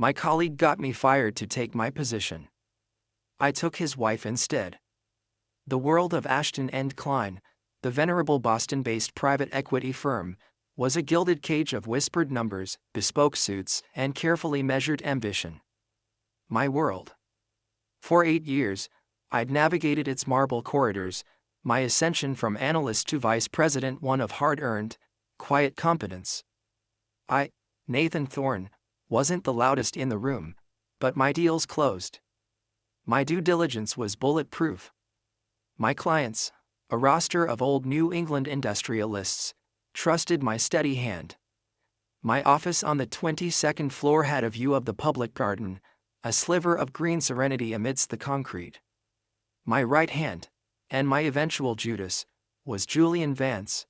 My colleague got me fired to take my position. I took his wife instead. The world of Ashton and Klein, the venerable Boston-based private equity firm, was a gilded cage of whispered numbers, bespoke suits, and carefully measured ambition. My world. For 8 years, I'd navigated its marble corridors, my ascension from analyst to vice president one of hard-earned, quiet competence. I, Nathan Thorne, wasn't the loudest in the room, but my deals closed. My due diligence was bulletproof. My clients, a roster of old New England industrialists, trusted my steady hand. My office on the 22nd floor had a view of the public garden, a sliver of green serenity amidst the concrete. My right hand, and my eventual Judas, was Julian Vance.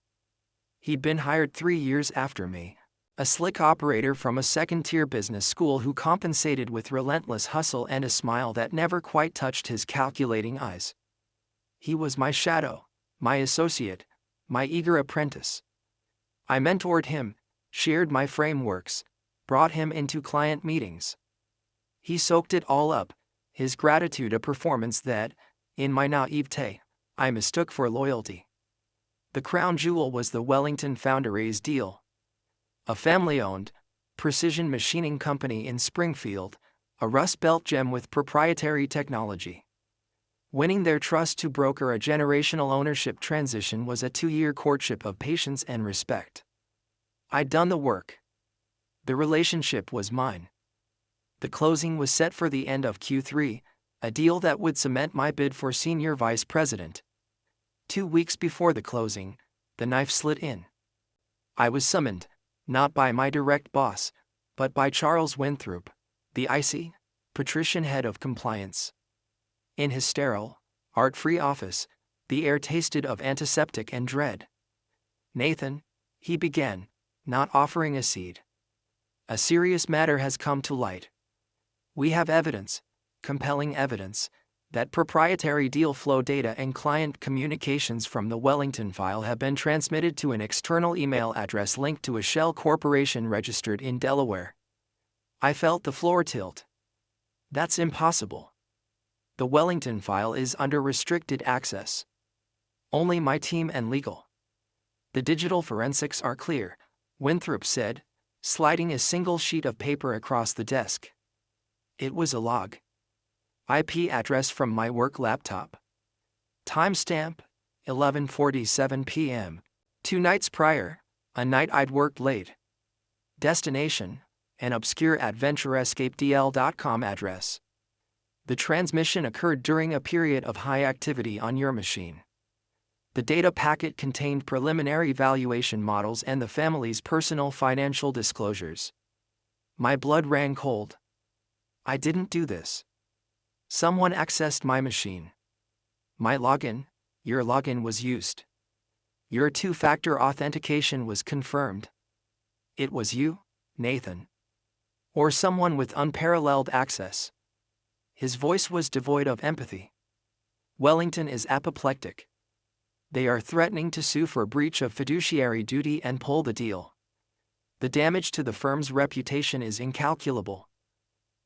He'd been hired 3 years after me, a slick operator from a second-tier business school who compensated with relentless hustle and a smile that never quite touched his calculating eyes. He was my shadow, my associate, my eager apprentice. I mentored him, shared my frameworks, brought him into client meetings. He soaked it all up, his gratitude a performance that, in my naivete, I mistook for loyalty. The crown jewel was the Wellington Foundries deal. A family-owned, precision machining company in Springfield, a Rust Belt gem with proprietary technology. Winning their trust to broker a generational ownership transition was a 2-year courtship of patience and respect. I'd done the work. The relationship was mine. The closing was set for the end of Q3, a deal that would cement my bid for senior vice president. 2 weeks before the closing, the knife slid in. I was summoned, not by my direct boss, but by Charles Winthrop, the icy, patrician head of compliance. In his sterile, art-free office, the air tasted of antiseptic and dread. "Nathan," he began, not offering a seat. "A serious matter has come to light. We have evidence, compelling evidence, that proprietary deal flow data and client communications from the Wellington file have been transmitted to an external email address linked to a shell corporation registered in Delaware." I felt the floor tilt. That's impossible. The Wellington file is under restricted access. Only my team and legal. The digital forensics are clear, Winthrop said, sliding a single sheet of paper across the desk. It was a log. IP address from my work laptop. Timestamp, 11:47 p.m. 2 nights prior, a night I'd worked late. Destination, an obscure adventurescapedl.com address. The transmission occurred during a period of high activity on your machine. The data packet contained preliminary valuation models and the family's personal financial disclosures. My blood ran cold. I didn't do this. Someone accessed my machine. My login, your login, was used. Your two-factor authentication was confirmed. It was you, Nathan. Or someone with unparalleled access. His voice was devoid of empathy. Wellington is apoplectic. They are threatening to sue for breach of fiduciary duty and pull the deal. The damage to the firm's reputation is incalculable.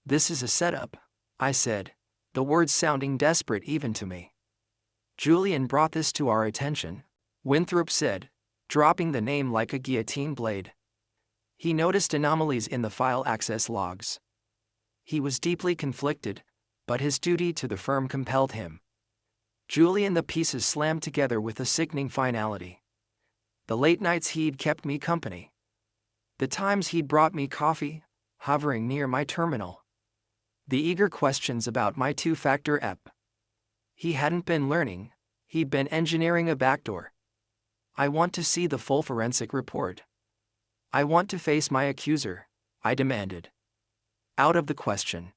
This is a setup, I said, the words sounding desperate even to me. Julian brought this to our attention, Winthrop said, dropping the name like a guillotine blade. He noticed anomalies in the file access logs. He was deeply conflicted, but his duty to the firm compelled him. Julian, the pieces slammed together with a sickening finality. The late nights he'd kept me company. The times he'd brought me coffee, hovering near my terminal. The eager questions about my two-factor app. He hadn't been learning, he'd been engineering a backdoor. I want to see the full forensic report. I want to face my accuser, I demanded. Out of the question.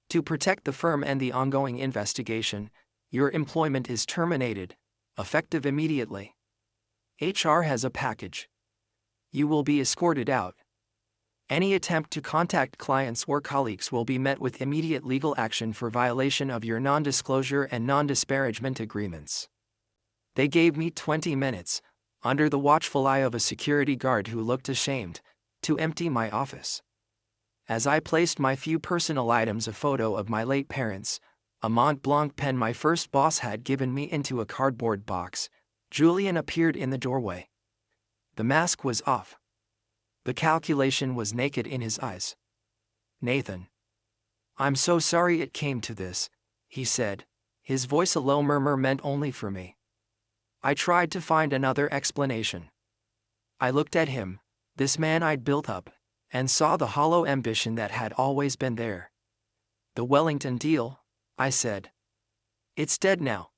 To protect the firm and the ongoing investigation, your employment is terminated, effective immediately. HR has a package. You will be escorted out. Any attempt to contact clients or colleagues will be met with immediate legal action for violation of your non-disclosure and non-disparagement agreements. They gave me 20 minutes, under the watchful eye of a security guard who looked ashamed, to empty my office. As I placed my few personal items, a photo of my late parents, a Mont Blanc pen my first boss had given me, into a cardboard box, Julian appeared in the doorway. The mask was off. The calculation was naked in his eyes. "Nathan, I'm so sorry it came to this," he said, his voice a low murmur meant only for me. I tried to find another explanation. I looked at him, this man I'd built up, and saw the hollow ambition that had always been there. "The Wellington deal," I said. "It's dead now.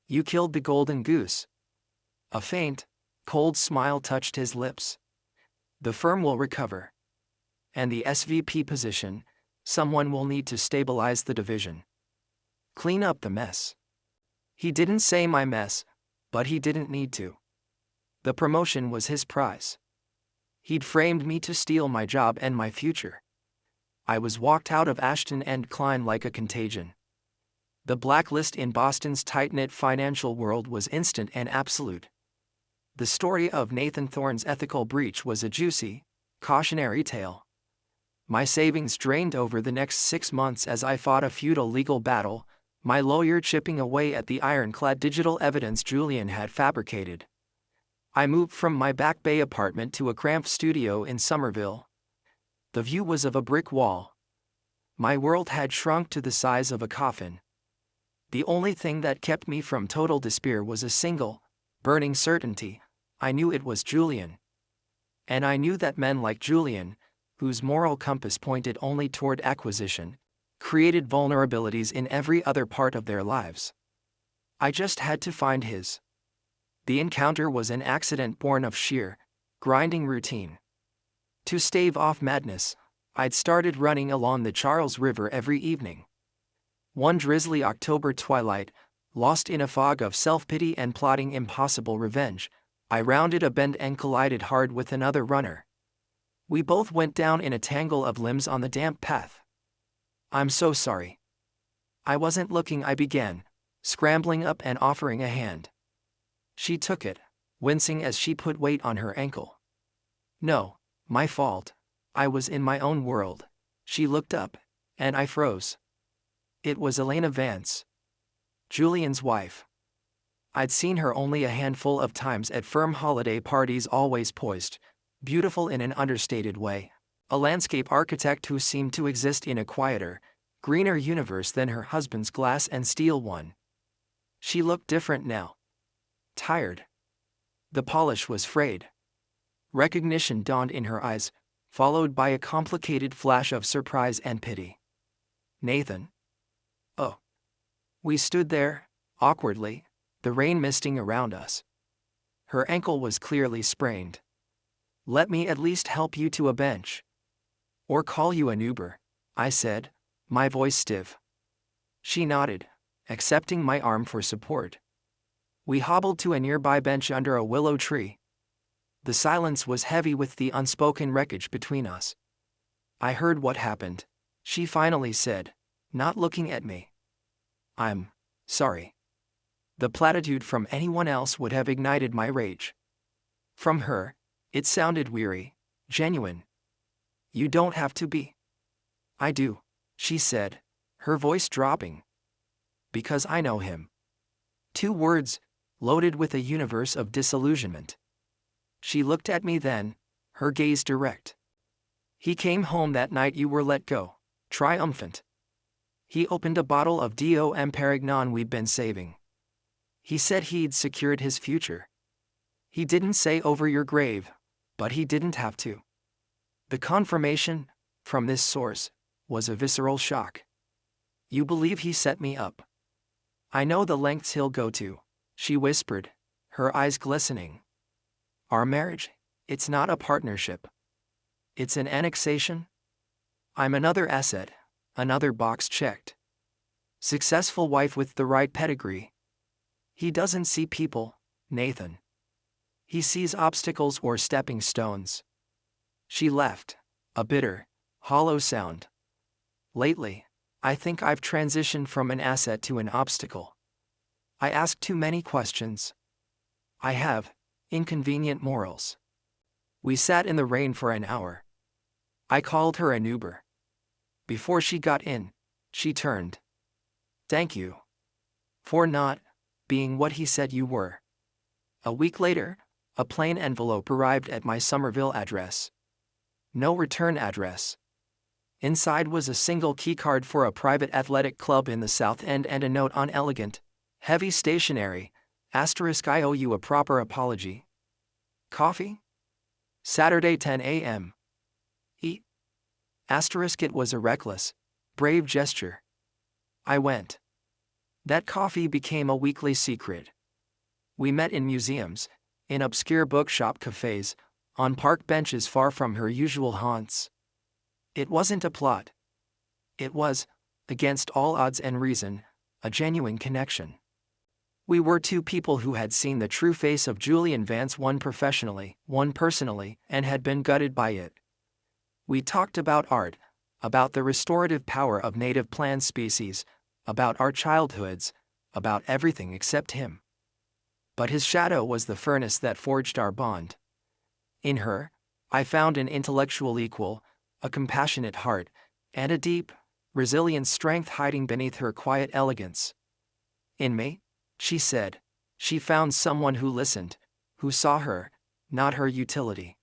You killed the golden goose." A faint, cold smile touched his lips. "The firm will recover. And the SVP position, someone will need to stabilize the division. Clean up the mess." He didn't say my mess, but he didn't need to. The promotion was his prize. He'd framed me to steal my job and my future. I was walked out of Ashton and Klein like a contagion. The blacklist in Boston's tight-knit financial world was instant and absolute. The story of Nathan Thorne's ethical breach was a juicy, cautionary tale. My savings drained over the next 6 months as I fought a futile legal battle, my lawyer chipping away at the ironclad digital evidence Julian had fabricated. I moved from my Back Bay apartment to a cramped studio in Somerville. The view was of a brick wall. My world had shrunk to the size of a coffin. The only thing that kept me from total despair was a single, burning certainty: I knew it was Julian. And I knew that men like Julian, whose moral compass pointed only toward acquisition, created vulnerabilities in every other part of their lives. I just had to find his. The encounter was an accident born of sheer, grinding routine. To stave off madness, I'd started running along the Charles River every evening. One drizzly October twilight, lost in a fog of self-pity and plotting impossible revenge, I rounded a bend and collided hard with another runner. We both went down in a tangle of limbs on the damp path. "I'm so sorry." "I wasn't looking," I began, scrambling up and offering a hand. She took it, wincing as she put weight on her ankle. "No, my fault. I was in my own world." She looked up, and I froze. It was Elena Vance, Julian's wife. I'd seen her only a handful of times at firm holiday parties, always poised, beautiful in an understated way, a landscape architect who seemed to exist in a quieter, greener universe than her husband's glass and steel one. She looked different now. Tired. The polish was frayed. Recognition dawned in her eyes, followed by a complicated flash of surprise and pity. "Nathan." "Oh." We stood there, awkwardly, the rain misting around us. Her ankle was clearly sprained. "Let me at least help you to a bench. Or call you an Uber," I said, my voice stiff. She nodded, accepting my arm for support. We hobbled to a nearby bench under a willow tree. The silence was heavy with the unspoken wreckage between us. "I heard what happened," she finally said, not looking at me. "I'm sorry." The platitude from anyone else would have ignited my rage. From her, it sounded weary, genuine. "You don't have to be." "I do," she said, her voice dropping. "Because I know him." 2 words, loaded with a universe of disillusionment. She looked at me then, her gaze direct. "He came home that night you were let go, triumphant. He opened a bottle of Dom Perignon we'd been saving. He said he'd secured his future. He didn't say over your grave, but he didn't have to." The confirmation, from this source, was a visceral shock. "You believe he set me up?" "I know the lengths he'll go to," she whispered, her eyes glistening. "Our marriage, it's not a partnership. It's an annexation. I'm another asset, another box checked. Successful wife with the right pedigree. He doesn't see people, Nathan. He sees obstacles or stepping stones." She left, a bitter, hollow sound. "Lately, I think I've transitioned from an asset to an obstacle. I ask too many questions. I have inconvenient morals." We sat in the rain for an hour. I called her an Uber. Before she got in, she turned. Thank you. For not being what he said you were. A week later, a plain envelope arrived at my Somerville address. No return address. Inside was a single keycard for a private athletic club in the South End and a note on elegant, heavy stationery, *, I owe you a proper apology. Coffee? Saturday 10 a.m. Eat. *, it was a reckless, brave gesture. I went. That coffee became a weekly secret. We met in museums, in obscure bookshop cafes, on park benches far from her usual haunts. It wasn't a plot. It was, against all odds and reason, a genuine connection. We were two people who had seen the true face of Julian Vance, one professionally, one personally, and had been gutted by it. We talked about art, about the restorative power of native plant species, about our childhoods, about everything except him. But his shadow was the furnace that forged our bond. In her, I found an intellectual equal, a compassionate heart, and a deep, resilient strength hiding beneath her quiet elegance. In me, she said, she found someone who listened, who saw her, not her utility.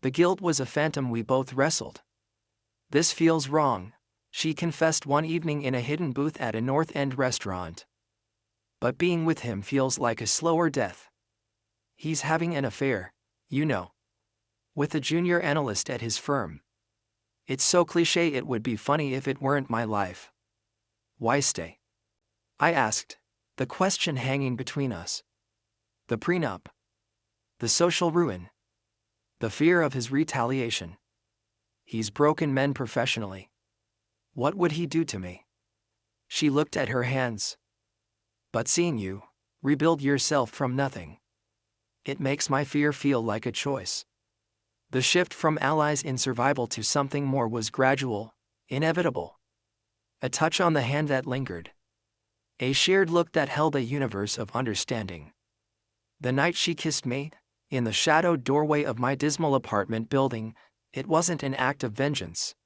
The guilt was a phantom we both wrestled. This feels wrong, she confessed one evening in a hidden booth at a North End restaurant. But being with him feels like a slower death. He's having an affair, you know. With a junior analyst at his firm. It's so cliché it would be funny if it weren't my life. Why stay? I asked, the question hanging between us. The prenup. The social ruin. The fear of his retaliation. He's broken men professionally. What would he do to me? She looked at her hands. But seeing you rebuild yourself from nothing. It makes my fear feel like a choice. The shift from allies in survival to something more was gradual, inevitable. A touch on the hand that lingered. A shared look that held a universe of understanding. The night she kissed me, in the shadowed doorway of my dismal apartment building, it wasn't an act of vengeance.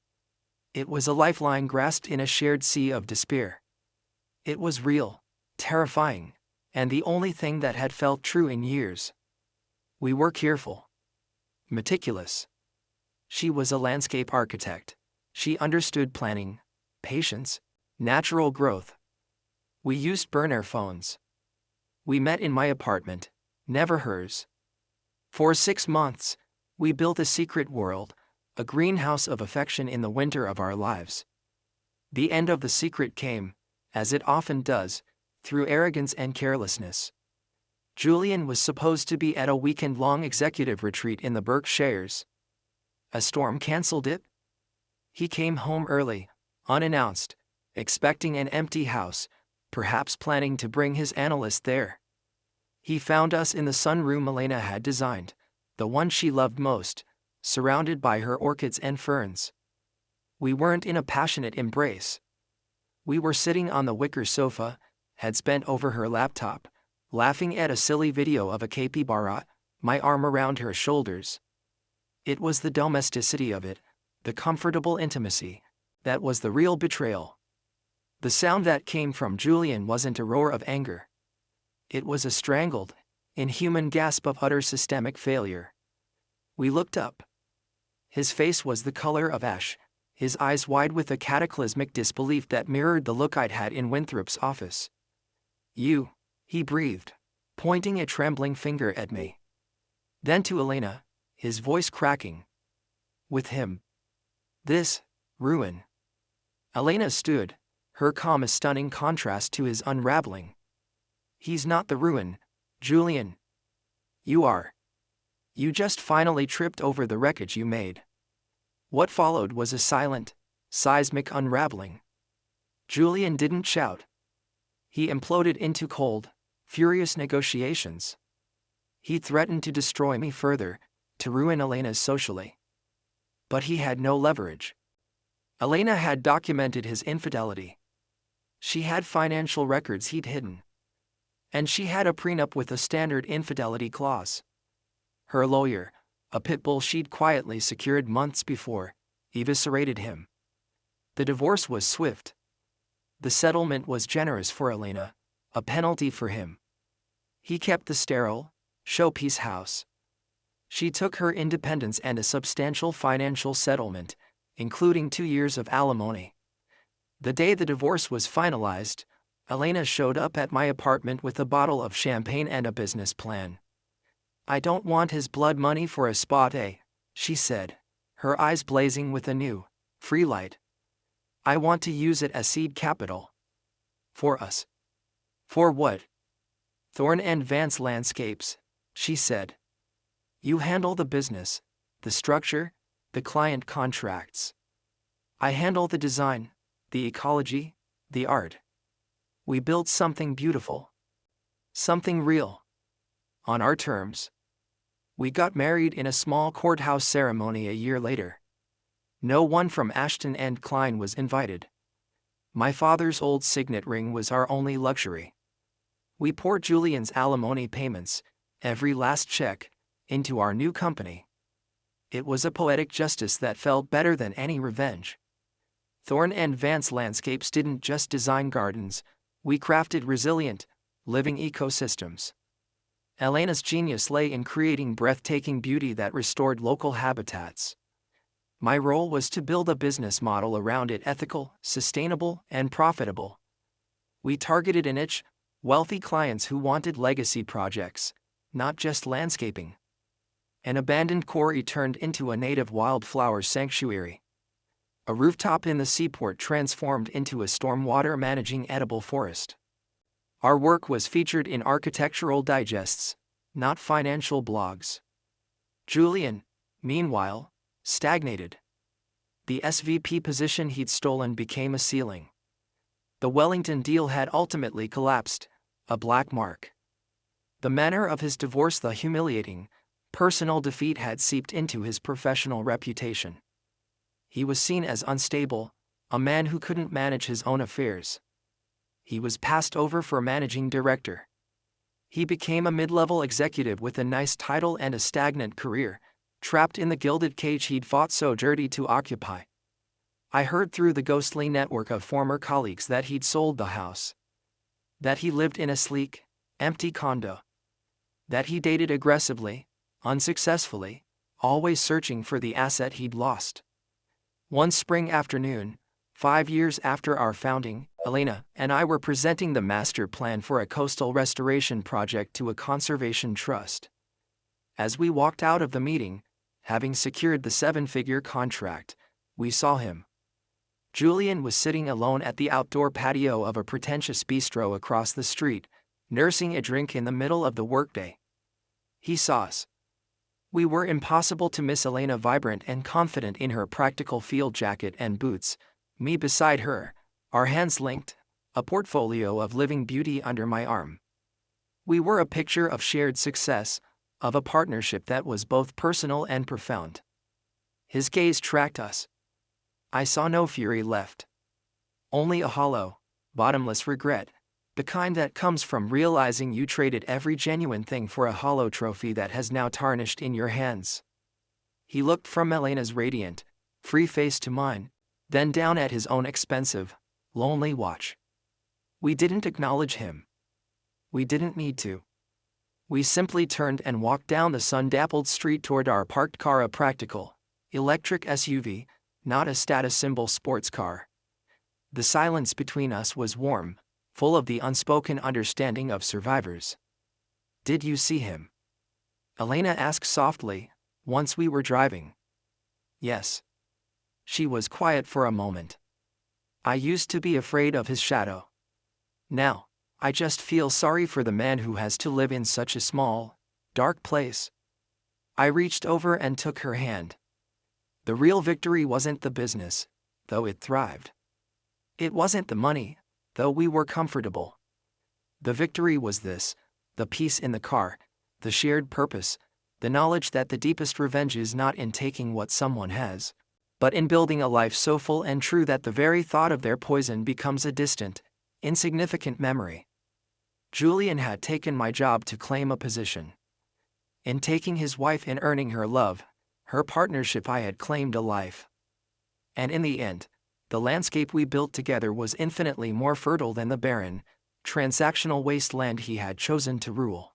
It was a lifeline grasped in a shared sea of despair. It was real, terrifying, and the only thing that had felt true in years. We were careful. Meticulous. She was a landscape architect. She understood planning, patience, natural growth. We used burner phones. We met in my apartment, never hers. For 6 months, we built a secret world, a greenhouse of affection in the winter of our lives. The end of the secret came, as it often does, through arrogance and carelessness. Julian was supposed to be at a weekend-long executive retreat in the Berkshires. A storm canceled it. He came home early, unannounced, expecting an empty house, perhaps planning to bring his analyst there. He found us in the sunroom Elena had designed, the one she loved most, surrounded by her orchids and ferns. We weren't in a passionate embrace. We were sitting on the wicker sofa, heads bent over her laptop, laughing at a silly video of a capybara, my arm around her shoulders. It was the domesticity of it, the comfortable intimacy, that was the real betrayal. The sound that came from Julian wasn't a roar of anger. It was a strangled, inhuman gasp of utter systemic failure. We looked up. His face was the color of ash, his eyes wide with a cataclysmic disbelief that mirrored the look I'd had in Winthrop's office. You, he breathed, pointing a trembling finger at me. Then to Elena, his voice cracking. With him. This, ruin. Elena stood, her calm a stunning contrast to his unraveling. He's not the ruin, Julian. You are. You just finally tripped over the wreckage you made. What followed was a silent, seismic unraveling. Julian didn't shout. He imploded into cold, furious negotiations. He threatened to destroy me further, to ruin Elena socially. But he had no leverage. Elena had documented his infidelity. She had financial records he'd hidden. And she had a prenup with a standard infidelity clause. Her lawyer, a pit bull she'd quietly secured months before, eviscerated him. The divorce was swift. The settlement was generous for Elena, a penalty for him. He kept the sterile, showpiece house. She took her independence and a substantial financial settlement, including 2 years of alimony. The day the divorce was finalized, Elena showed up at my apartment with a bottle of champagne and a business plan. "I don't want his blood money for a spot, she said, her eyes blazing with a new, free light. "I want to use it as seed capital. For us." "For what?" "Thorne and Vance Landscapes," she said. "You handle the business, the structure, the client contracts. I handle the design, the ecology, the art. We build something beautiful. Something real. On our terms." We got married in a small courthouse ceremony a year later. No one from Ashton and Klein was invited. My father's old signet ring was our only luxury. We poured Julian's alimony payments, every last check, into our new company. It was a poetic justice that felt better than any revenge. Thorne and Vance Landscapes didn't just design gardens, we crafted resilient, living ecosystems. Elena's genius lay in creating breathtaking beauty that restored local habitats. My role was to build a business model around it: ethical, sustainable, and profitable. We targeted a niche, wealthy clients who wanted legacy projects, not just landscaping. An abandoned quarry turned into a native wildflower sanctuary. A rooftop in the seaport transformed into a stormwater managing edible forest. Our work was featured in architectural digests, not financial blogs. Julian, meanwhile, stagnated. The SVP position he'd stolen became a ceiling. The Wellington deal had ultimately collapsed, a black mark. The manner of his divorce, the humiliating, personal defeat, had seeped into his professional reputation. He was seen as unstable, a man who couldn't manage his own affairs. He was passed over for managing director. He became a mid-level executive with a nice title and a stagnant career, trapped in the gilded cage he'd fought so dirty to occupy. I heard through the ghostly network of former colleagues that he'd sold the house. That he lived in a sleek, empty condo. That he dated aggressively, unsuccessfully, always searching for the asset he'd lost. One spring afternoon, 5 years after our founding, Elena and I were presenting the master plan for a coastal restoration project to a conservation trust. As we walked out of the meeting, having secured the 7-figure contract, we saw him. Julian was sitting alone at the outdoor patio of a pretentious bistro across the street, nursing a drink in the middle of the workday. He saw us. We were impossible to miss. Elena, vibrant and confident in her practical field jacket and boots, me beside her, our hands linked, a portfolio of living beauty under my arm. We were a picture of shared success, of a partnership that was both personal and profound. His gaze tracked us. I saw no fury left. Only a hollow, bottomless regret, the kind that comes from realizing you traded every genuine thing for a hollow trophy that has now tarnished in your hands. He looked from Elena's radiant, free face to mine, then down at his own expensive, lonely watch. We didn't acknowledge him. We didn't need to. We simply turned and walked down the sun-dappled street toward our parked car, a practical, electric SUV, not a status symbol sports car. The silence between us was warm, full of the unspoken understanding of survivors. "Did you see him?" Elena asked softly, once we were driving. "Yes." She was quiet for a moment. "I used to be afraid of his shadow. Now, I just feel sorry for the man who has to live in such a small, dark place." I reached over and took her hand. The real victory wasn't the business, though it thrived. It wasn't the money, though we were comfortable. The victory was this: the peace in the car, the shared purpose, the knowledge that the deepest revenge is not in taking what someone has, but in building a life so full and true that the very thought of their poison becomes a distant, insignificant memory. Julian had taken my job to claim a position. In taking his wife and earning her love, her partnership, I had claimed a life. And in the end, the landscape we built together was infinitely more fertile than the barren, transactional wasteland he had chosen to rule.